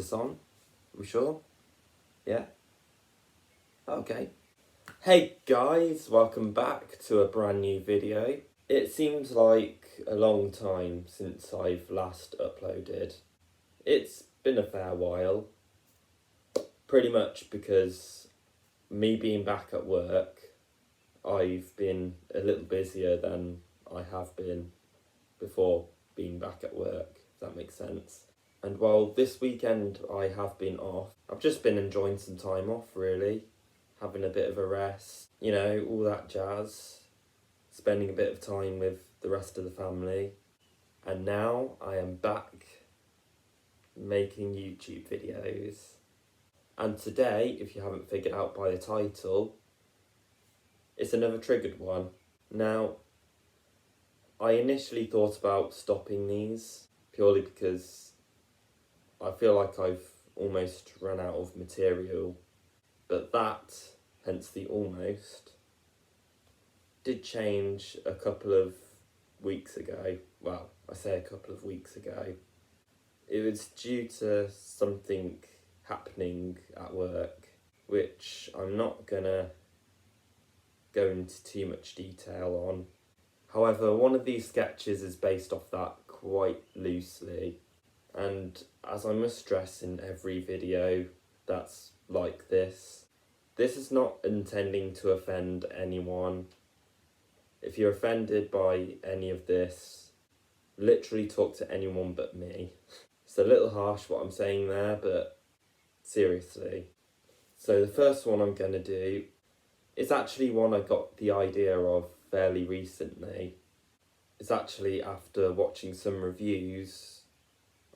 this on? We sure? Yeah? Okay. Hey guys, welcome back to a brand new video. It seems like a long time since I've last uploaded. It's been a fair while. Pretty much because me being back at work, I've been a little busier than I have been before being back at work, if that makes sense. And while this weekend I have been off, I've just been enjoying some time off really, having a bit of a rest, you know, all that jazz, spending a bit of time with the rest of the family. And now I am back making YouTube videos. And today, if you haven't figured out by the title, it's another triggered one. Now, I initially thought about stopping these purely because I feel like I've almost run out of material, but that, hence the almost, did change a couple of weeks ago. Well, I say a couple of weeks ago. It was due to something happening at work, which I'm not gonna go into too much detail on. However, one of these sketches is based off that quite loosely, and as I must stress in every video that's like this is not intending to offend anyone. If you're offended by any of this, literally talk to anyone but me. It's a little harsh what I'm saying there, but seriously. So the first one I'm going to do is actually one I got the idea of fairly recently. It's actually after watching some reviews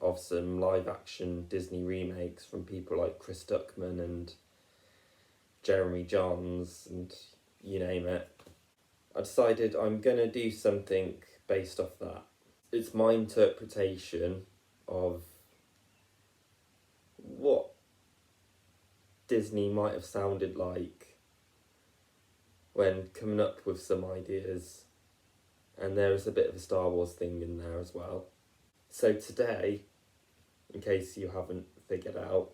of some live action Disney remakes from people like Chris Duckman and Jeremy Johns and you name it. I decided I'm going to do something based off that. It's my interpretation of what Disney might have sounded like when coming up with some ideas, and there is a bit of a Star Wars thing in there as well. So today, in case you haven't figured out,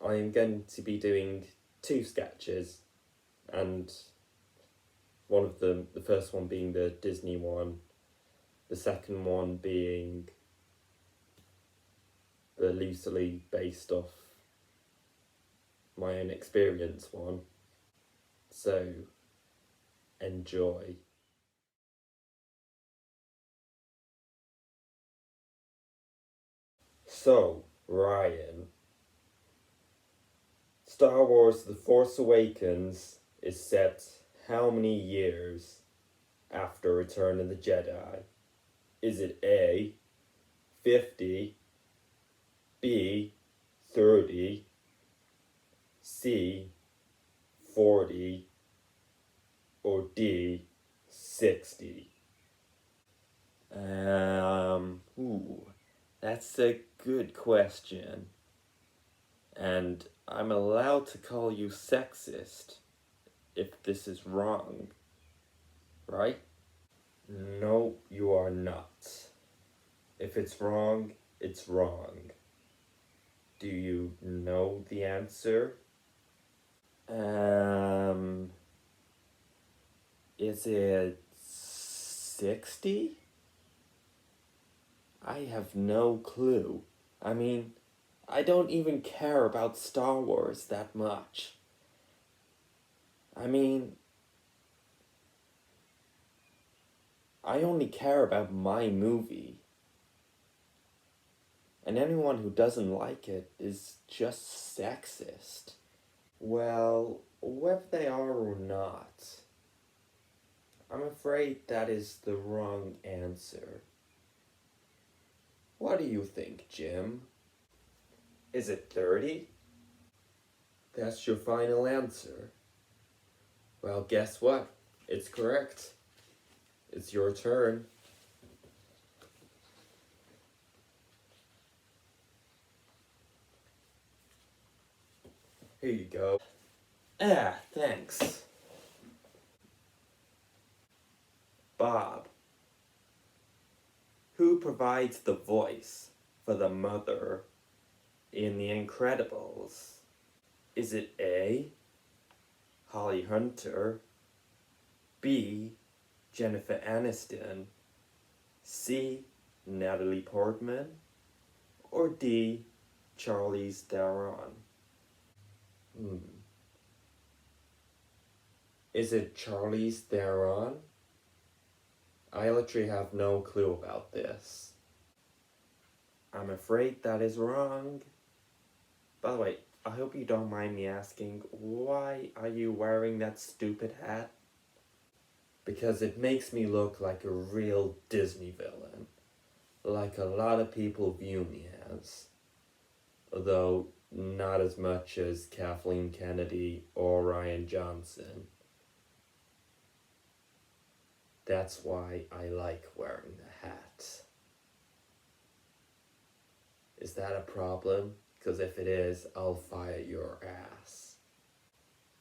I am going to be doing two sketches, and one of them, the first one being the Disney one, the second one being the loosely based off my own experience one. So, enjoy. So, Ryan, Star Wars The Force Awakens is set how many years after Return of the Jedi? Is it A, 50, B, 30, C, 40, or D, 60? That's a good question. And I'm allowed to call you sexist if this is wrong, right? No, you are not. If it's wrong, it's wrong. Do you know the answer? Is it 60? I have no clue. I mean, I don't even care about Star Wars that much. I mean, I only care about my movie. And anyone who doesn't like it is just sexist. Well, whether they are or not, I'm afraid that is the wrong answer. What do you think, Jim? Is it 30? That's your final answer. Well, guess what? It's correct. It's your turn. Here you go. Thanks. Bob. Who provides the voice for the mother in The Incredibles? Is it A, Holly Hunter, B, Jennifer Aniston, C, Natalie Portman, or D, Charlize Theron? Is it Charlize Theron? I literally have no clue about this. I'm afraid that is wrong. By the way, I hope you don't mind me asking, why are you wearing that stupid hat? Because it makes me look like a real Disney villain. Like a lot of people view me as. Although not as much as Kathleen Kennedy or Ryan Johnson. That's why I like wearing the hat. Is that a problem? Because if it is, I'll fire your ass.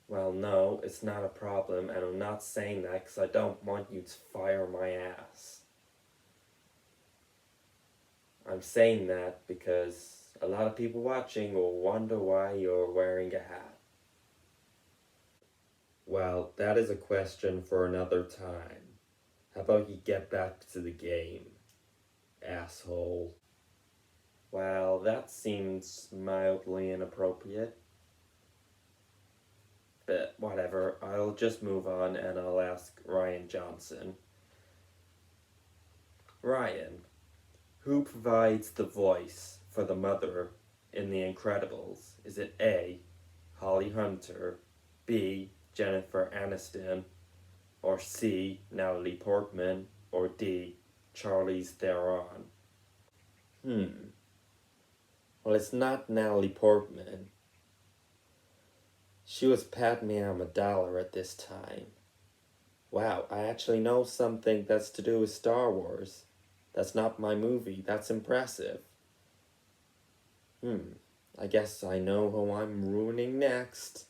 Well, no, it's not a problem, and I'm not saying that because I don't want you to fire my ass. I'm saying that because a lot of people watching will wonder why you're wearing a hat. Well, that is a question for another time. How about you get back to the game, asshole? Well, that seems mildly inappropriate. But whatever, I'll just move on and I'll ask Ryan Johnson. Ryan, who provides the voice for the mother in The Incredibles? Is it A, Holly Hunter, B, Jennifer Aniston, or C, Natalie Portman, or D, Charlize Theron? Well, it's not Natalie Portman. She was Padme Amidala at this time. Wow, I actually know something that's to do with Star Wars. That's not my movie. That's impressive. I guess I know who I'm ruining next.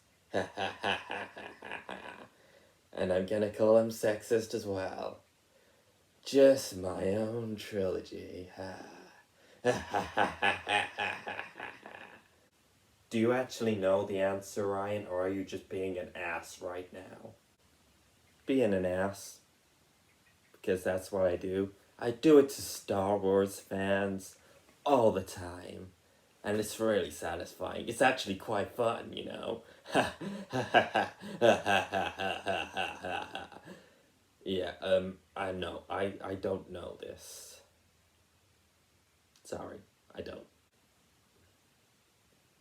And I'm gonna call him sexist as well. Just my own trilogy. Do you actually know the answer, Ryan, or are you just being an ass right now? Being an ass. Because that's what I do. I do it to Star Wars fans all the time. And it's really satisfying. It's actually quite fun, you know. Yeah, I know. I don't know this. Sorry, I don't.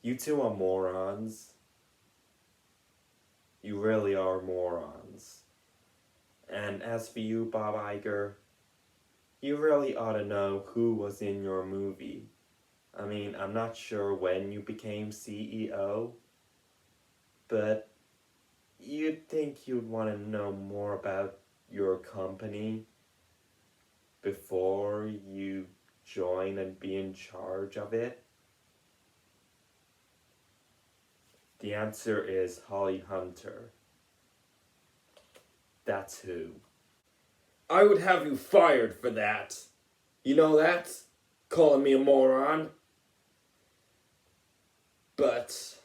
You two are morons. You really are morons. And as for you, Bob Iger, you really ought to know who was in your movie. I mean, I'm not sure when you became CEO, but you'd think you'd want to know more about your company before you join and be in charge of it. The answer is Holly Hunter. That's who. I would have you fired for that. You know that? Calling me a moron. But,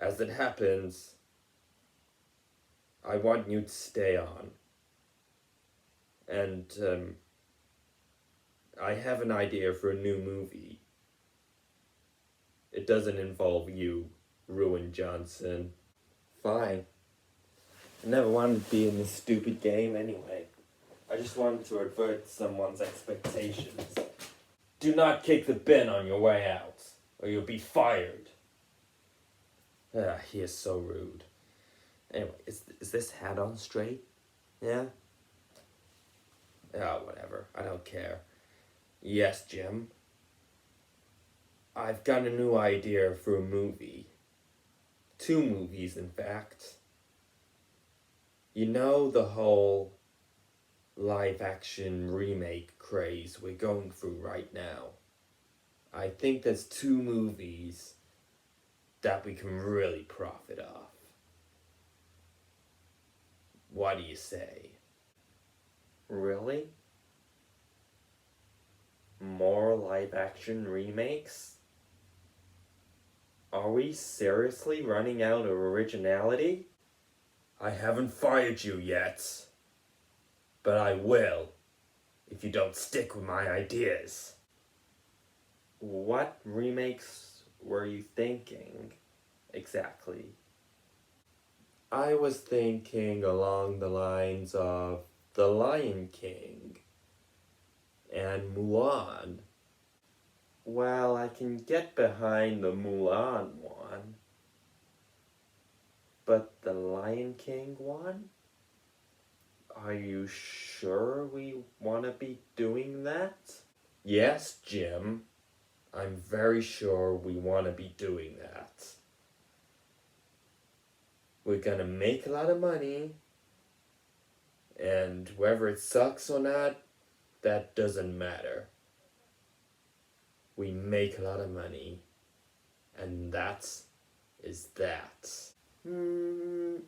as it happens, I want you to stay on. And, I have an idea for a new movie. It doesn't involve you, Ruin Johnson. Fine. I never wanted to be in this stupid game anyway. I just wanted to avert someone's expectations. Do not kick the bin on your way out, or you'll be fired. He is so rude. Anyway, is this hat on straight? Yeah? Oh, whatever. I don't care. Yes, Jim. I've got a new idea for a movie. 2 movies, in fact. You know the whole live-action remake craze we're going through right now? I think there's 2 movies that we can really profit off. What do you say? Really? More more live-action remakes? Are we seriously running out of originality? I haven't fired you yet, but I will if you don't stick with my ideas. What remakes were you thinking exactly? I was thinking along the lines of The Lion King and Mulan. Well, I can get behind the Mulan one, but the Lion King one? Are you sure we want to be doing that? Yes, Jim. I'm very sure we want to be doing that. We're gonna make a lot of money, and whether it sucks or not, that doesn't matter. We make a lot of money, and that is that. The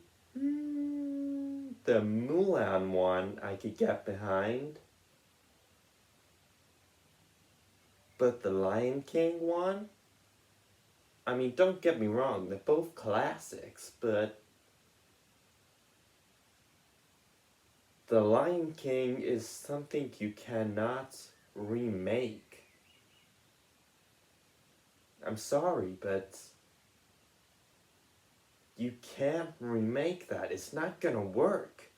Mulan one I could get behind, but the Lion King one? I mean, don't get me wrong, they're both classics, but The Lion King is something you cannot remake. I'm sorry, but you can't remake that. It's not gonna work.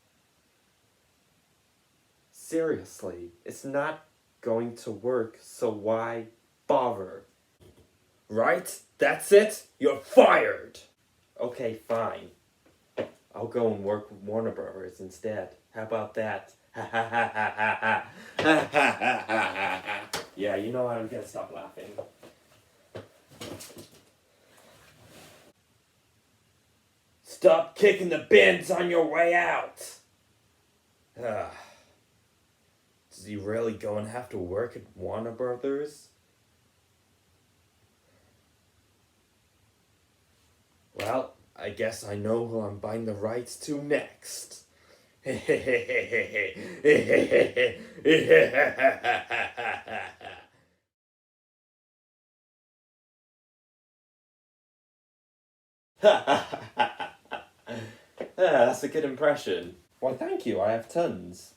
Seriously, it's not going to work, so why bother? Right? That's it? You're fired! Okay, fine. I'll go and work with Warner Brothers instead. How about that? Ha ha ha ha ha ha ha ha ha ha ha. Yeah, you know I'm gonna stop laughing. Stop kicking the bins on your way out! Does he really go and have to work at Warner Brothers? Well, I guess I know who I'm buying the rights to next. That's a good impression. Why, thank you, I have tons.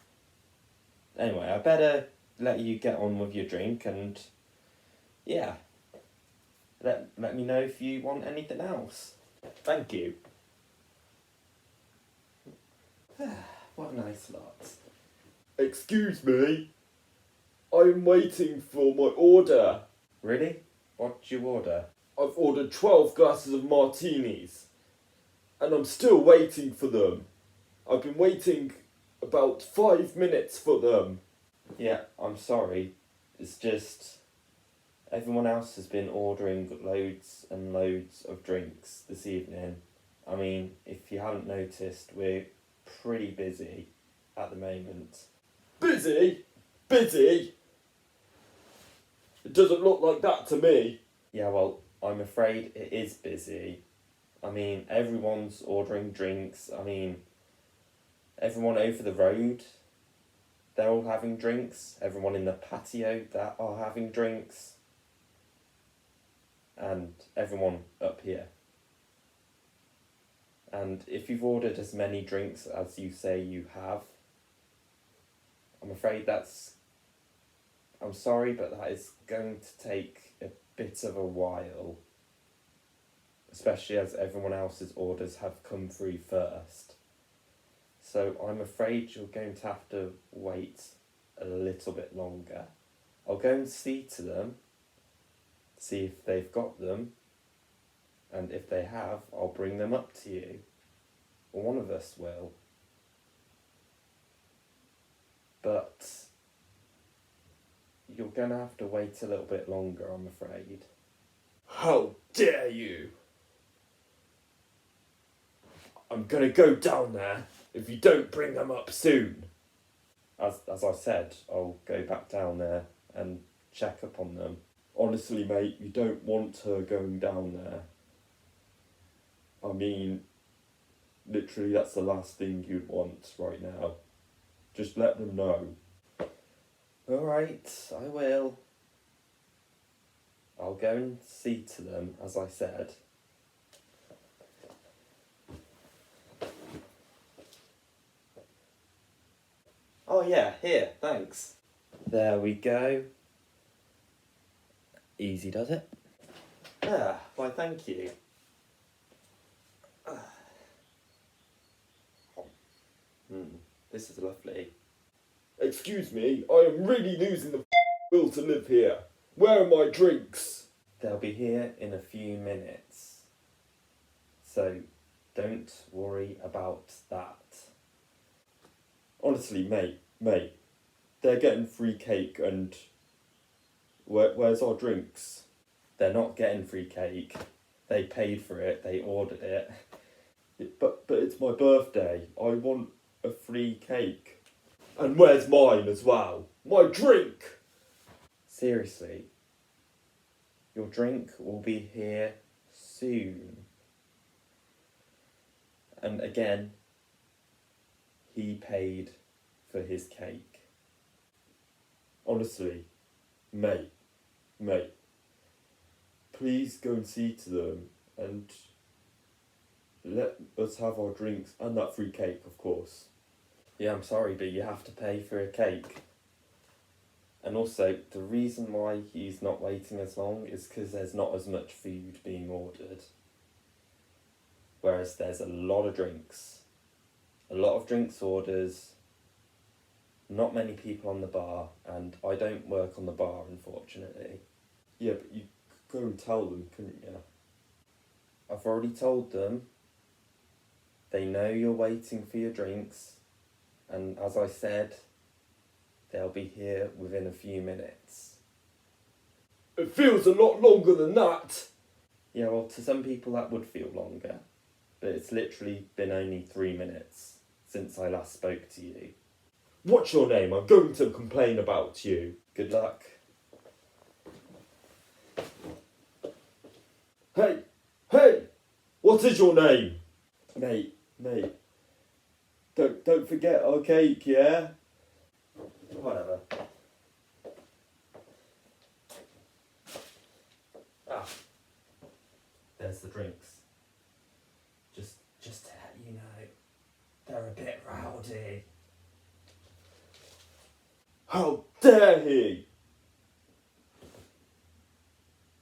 Anyway, I better let you get on with your drink and, yeah, let me know if you want anything else. Thank you. What a nice lot. Excuse me, I'm waiting for my order. Really? What'd you order? I've ordered 12 glasses of martinis, and I'm still waiting for them. I've been waiting about 5 minutes for them. Yeah, I'm sorry. It's just everyone else has been ordering loads and loads of drinks this evening. I mean, if you haven't noticed, we're pretty busy at the moment. Busy? Busy? It doesn't look like that to me. Yeah, well, I'm afraid it is busy. I mean, everyone's ordering drinks. I mean, everyone over the road, they're all having drinks. Everyone in the patio, that are having drinks. And everyone up here. And if you've ordered as many drinks as you say you have, I'm afraid I'm sorry, but that is going to take a bit of a while. Especially as everyone else's orders have come through first. So I'm afraid you're going to have to wait a little bit longer. I'll go and see to them, see if they've got them, and if they have, I'll bring them up to you. Or one of us will. But you're going to have to wait a little bit longer, I'm afraid. How dare you! I'm gonna go down there if you don't bring them up soon. As I said, I'll go back down there and check up on them. Honestly, mate, you don't want her going down there. I mean, literally that's the last thing you'd want right now. Just let them know. Alright, I will. I'll go and see to them, as I said. Oh yeah, here, thanks. There we go. Easy, does it? Ah, why thank you. This is lovely. Excuse me, I am really losing the will to live here. Where are my drinks? They'll be here in a few minutes. So don't worry about that. Honestly, mate, they're getting free cake and where's our drinks? They're not getting free cake. They paid for it, they ordered it. But it's my birthday. I want a free cake. And where's mine as well? My drink! Seriously, your drink will be here soon. And again, he paid for his cake. Honestly, mate, please go and see to them and let us have our drinks and that free cake, of course. Yeah, I'm sorry, but you have to pay for a cake. And also, the reason why he's not waiting as long is because there's not as much food being ordered. Whereas there's a lot of drinks. A lot of drinks orders, not many people on the bar, and I don't work on the bar, unfortunately. Yeah, but you could go and tell them, couldn't you? I've already told them. They know you're waiting for your drinks, and as I said, they'll be here within a few minutes. It feels a lot longer than that. Yeah, well, to some people that would feel longer, but it's literally been only 3 minutes since I last spoke to you. What's your name? I'm going to complain about you. Good luck. Hey! What is your name? Mate, Don't forget our cake, yeah? whatever. Ah, there's the drinks. Just to let you know, they're a bit rowdy. How dare he!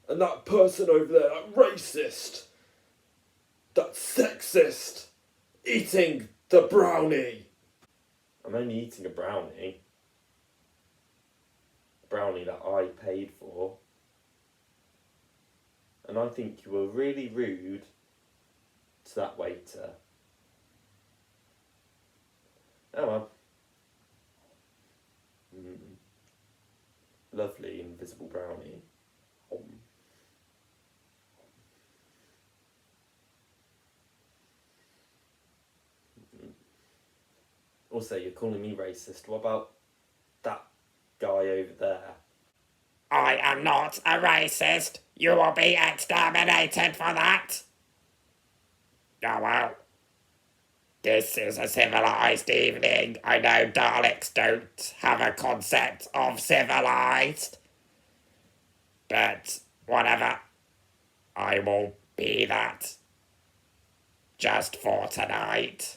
And that person over there, that racist, that sexist, eating the brownie. I'm only eating a brownie. A brownie that I paid for. And I think you were really rude to that waiter. Oh well. Lovely invisible brownie. Also, you're calling me racist. What about that guy over there? I am not a racist. You will be exterminated for that. Oh well. This is a civilized evening. I know Daleks don't have a concept of civilized. But whatever. I will be that. Just for tonight.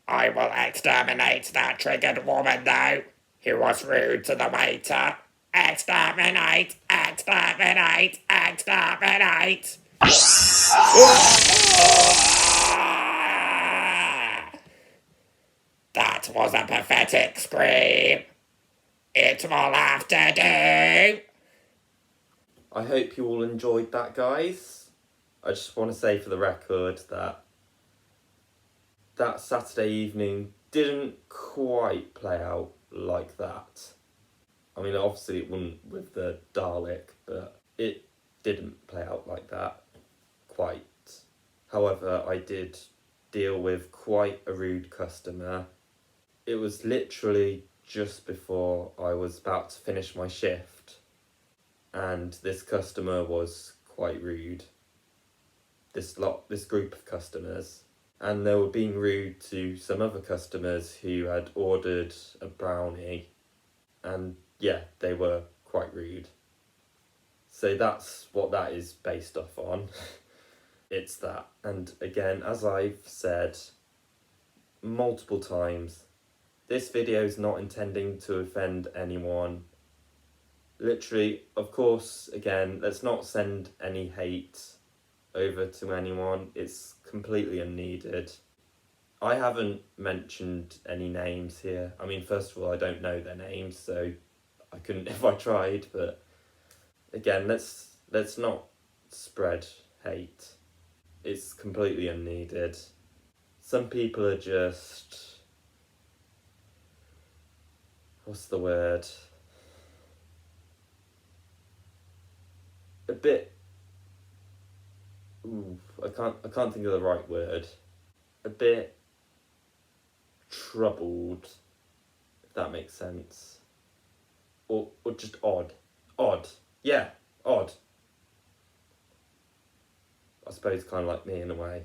I will exterminate that triggered woman though, who was rude to the waiter. Exterminate! Exterminate! Exterminate! That was a pathetic scream. It will have to do. I hope you all enjoyed that, guys. I just want to say for the record that Saturday evening didn't quite play out like that. I mean, obviously it wouldn't with the Dalek, but it didn't play out like that quite. However, I did deal with quite a rude customer. It was literally just before I was about to finish my shift, and this customer was quite rude. This group of customers. And they were being rude to some other customers who had ordered a brownie. And yeah, they were quite rude. So that's what that is based off on. It's that. And again, as I've said multiple times, this video is not intending to offend anyone. Literally, of course, again, let's not send any hate over to anyone. It's completely unneeded. I haven't mentioned any names here. I mean, first of all, I don't know their names, so I couldn't if I tried, but again, let's not spread hate. It's completely unneeded. Some people are just, what's the word? A bit, I can't think of the right word. A bit troubled, if that makes sense. Or just odd. Odd. Yeah, odd. I suppose kind of like me in a way.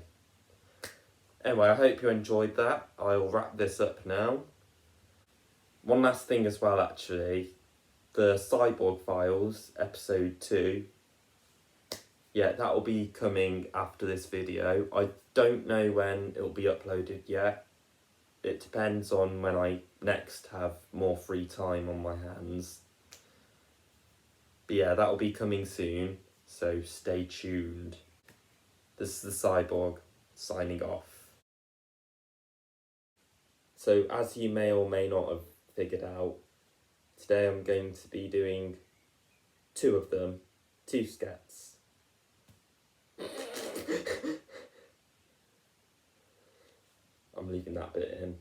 Anyway, I hope you enjoyed that. I'll wrap this up now. One last thing as well, actually. The Cyborg Files, episode 2. Yeah, that will be coming after this video. I don't know when it will be uploaded yet. It depends on when I next have more free time on my hands. But yeah, that will be coming soon, so stay tuned. This is the Cyborg, signing off. So as you may or may not have figured out, today I'm going to be doing 2 of them, 2 skets. I'm leaving that bit in.